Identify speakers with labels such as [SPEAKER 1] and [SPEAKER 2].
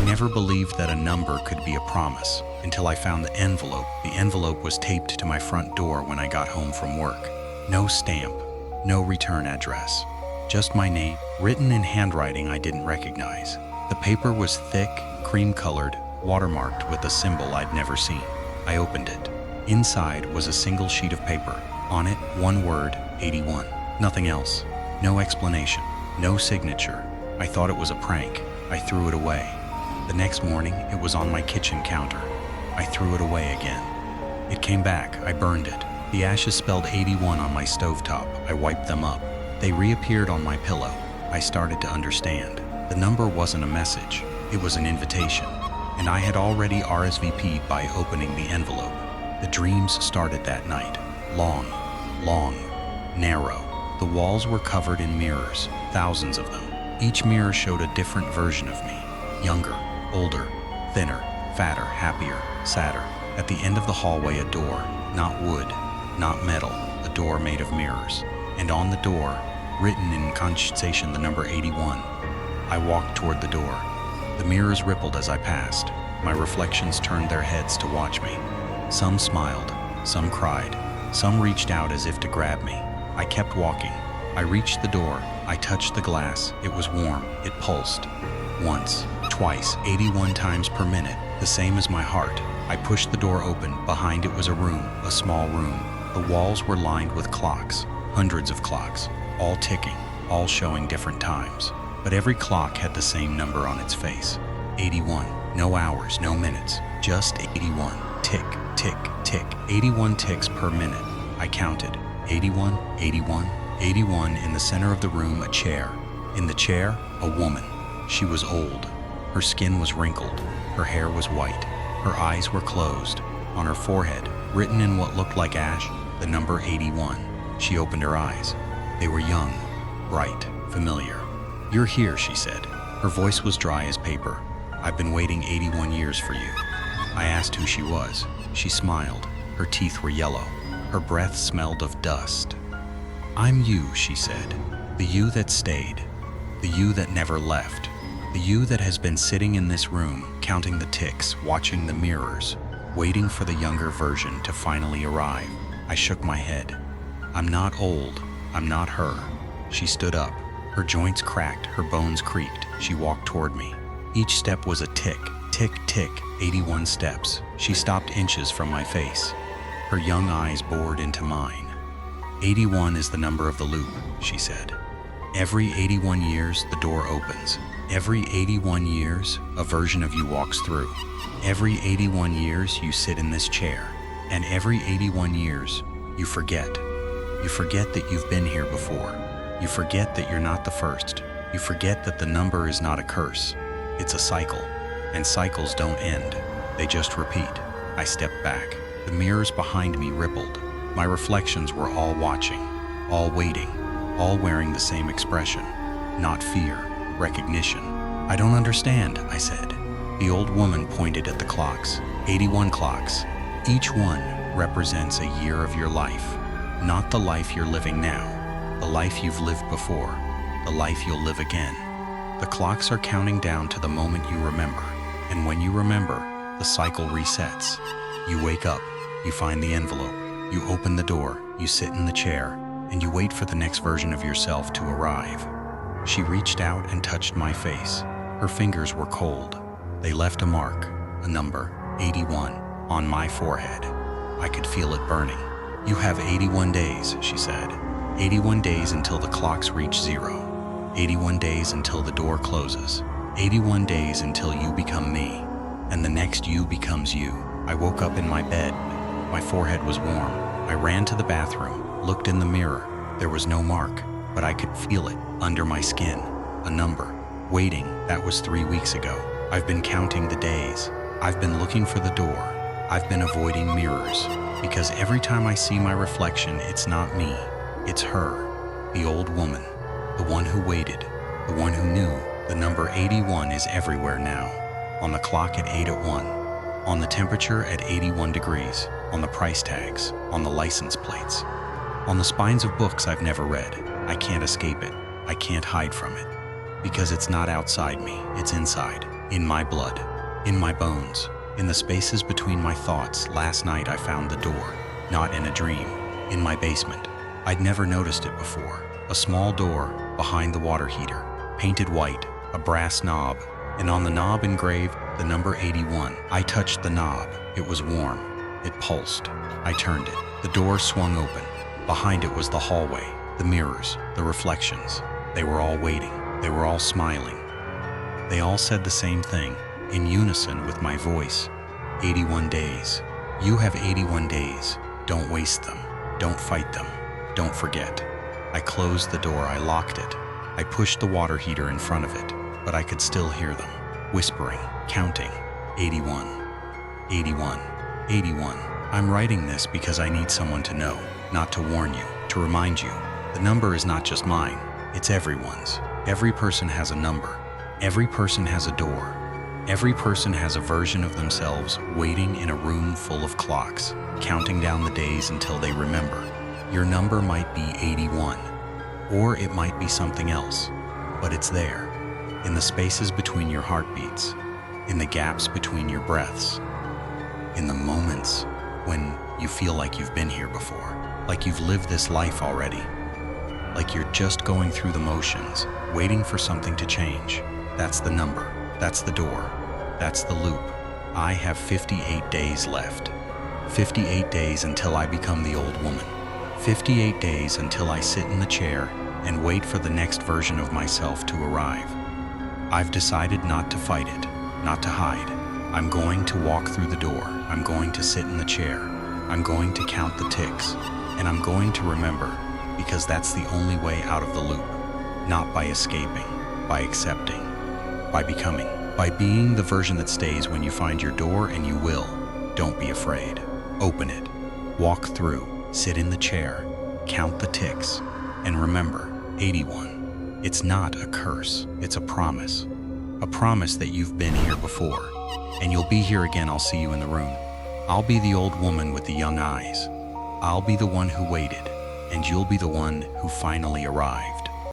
[SPEAKER 1] never believed that a number could be a promise until I found the envelope. The envelope was taped to my front door when I got home from work. No stamp, no return address, just my name, written in handwriting I didn't recognize. The paper was thick, cream-colored, watermarked with a symbol I'd never seen. I opened it. Inside was a single sheet of paper. On it, one word, 81. Nothing else. No explanation. No signature. I thought it was a prank. I threw it away. The next morning, it was on my kitchen counter. I threw it away again. It came back. I burned it. The ashes spelled 81 on my stovetop. I wiped them up. They reappeared on my pillow. I started to understand. The number wasn't a message. It was an invitation. And I had already RSVP'd by opening the envelope. The dreams started that night. Long, narrow. The walls were covered in mirrors, thousands of them. Each mirror showed a different version of me. Younger, older, thinner, fatter, happier, sadder. At the end of the hallway, a door, not wood, not metal, a door made of mirrors. And on the door, written in condensation, the number 81. I walked toward the door. The mirrors rippled as I passed. My reflections turned their heads to watch me. Some smiled, some cried, some reached out as if to grab me. I kept walking. I reached the door. I touched the glass. It was warm. It pulsed. Once, twice, 81 times per minute, the same as my heart. I pushed the door open. Behind it was a room, a small room. The walls were lined with clocks, hundreds of clocks, all ticking, all showing different times. But every clock had the same number on its face. 81. No hours, no minutes, just 81. Tick, tick, tick. 81 ticks per minute. I counted. 81, 81, 81. In the center of the room, a chair. In the chair, a woman. She was old. Her skin was wrinkled. Her hair was white. Her eyes were closed. On her forehead, written in what looked like ash, the number 81. She opened her eyes. They were young, bright, familiar. "You're here," she said. Her voice was dry as paper. "I've been waiting 81 years for you." I asked who she was. She smiled. Her teeth were yellow. Her breath smelled of dust. "I'm you," she said. "The you that stayed. The you that never left. The you that has been sitting in this room, counting the ticks, watching the mirrors, waiting for the younger version to finally arrive." I shook my head. "I'm not old. I'm not her." She stood up. Her joints cracked, her bones creaked. She walked toward me. Each step was a tick, tick, tick, 81 steps. She stopped inches from my face. Her young eyes bored into mine. 81 is the number of the loop, she said. Every 81 years, the door opens. Every 81 years, a version of you walks through. Every 81 years, you sit in this chair. And every 81 years, you forget. You forget that you've been here before. You forget that you're not the first. You forget that the number is not a curse. It's a cycle. And cycles don't end. They just repeat. I stepped back. The mirrors behind me rippled. My reflections were all watching, all waiting, all wearing the same expression. Not fear, recognition. "I don't understand," I said. The old woman pointed at the clocks. 81 clocks. Each one represents a year of your life. Not the life you're living now. The life you've lived before. The life you'll live again. The clocks are counting down to the moment you remember. And when you remember, the cycle resets. You wake up, you find the envelope, you open the door, you sit in the chair, and you wait for the next version of yourself to arrive. She reached out and touched my face. Her fingers were cold. They left a mark, a number, 81, on my forehead. I could feel it burning. "You have 81 days, she said. 81 days until the clocks reach zero. 81 days until the door closes. 81 days until you become me. And the next you becomes you." I woke up in my bed. My forehead was warm. I ran to the bathroom, looked in the mirror. There was no mark, but I could feel it under my skin. A number. Waiting. That was 3 weeks ago. I've been counting the days. I've been looking for the door. I've been avoiding mirrors. Because every time I see my reflection, it's not me. It's her. The old woman. The one who waited. The one who knew. The number 81 is everywhere now. On the clock at 8:01. On the temperature at 81 degrees. On the price tags. On the license plates. On the spines of books I've never read. I can't escape it. I can't hide from it. Because it's not outside me. It's inside. In my blood, in my bones, in the spaces between my thoughts. Last night I found the door, not in a dream, in my basement. I'd never noticed it before. A small door behind the water heater, painted white, a brass knob, and on the knob engraved the number 81. I touched the knob. It was warm. It pulsed. I turned it. The door swung open. Behind it was the hallway, the mirrors, the reflections. They were all waiting. They were all smiling. They all said the same thing, in unison with my voice. 81 days. You have 81 days. Don't waste them. Don't fight them. Don't forget. I closed the door. I locked it. I pushed the water heater in front of it, but I could still hear them, whispering, counting. 81. 81. 81. I'm writing this because I need someone to know, not to warn you, to remind you. The number is not just mine, it's everyone's. Every person has a number. Every person has a door. Every person has a version of themselves waiting in a room full of clocks, counting down the days until they remember. Your number might be 81, or it might be something else, but it's there, in the spaces between your heartbeats, in the gaps between your breaths, in the moments when you feel like you've been here before, like you've lived this life already, like you're just going through the motions, waiting for something to change. That's the number. That's the door. That's the loop. I have 58 days left. 58 days until I become the old woman. 58 days until I sit in the chair and wait for the next version of myself to arrive. I've decided not to fight it, not to hide. I'm going to walk through the door. I'm going to sit in the chair. I'm going to count the ticks. And I'm going to remember, because that's the only way out of the loop. Not by escaping, by accepting, by becoming, by being the version that stays when you find your door, and you will. Don't be afraid. Open it. Walk through. Sit in the chair. Count the ticks. And remember, 81. It's not a curse. It's a promise. A promise that you've been here before. And you'll be here again. I'll see you in the room. I'll be the old woman with the young eyes. I'll be the one who waited, and you'll be the one who finally arrived.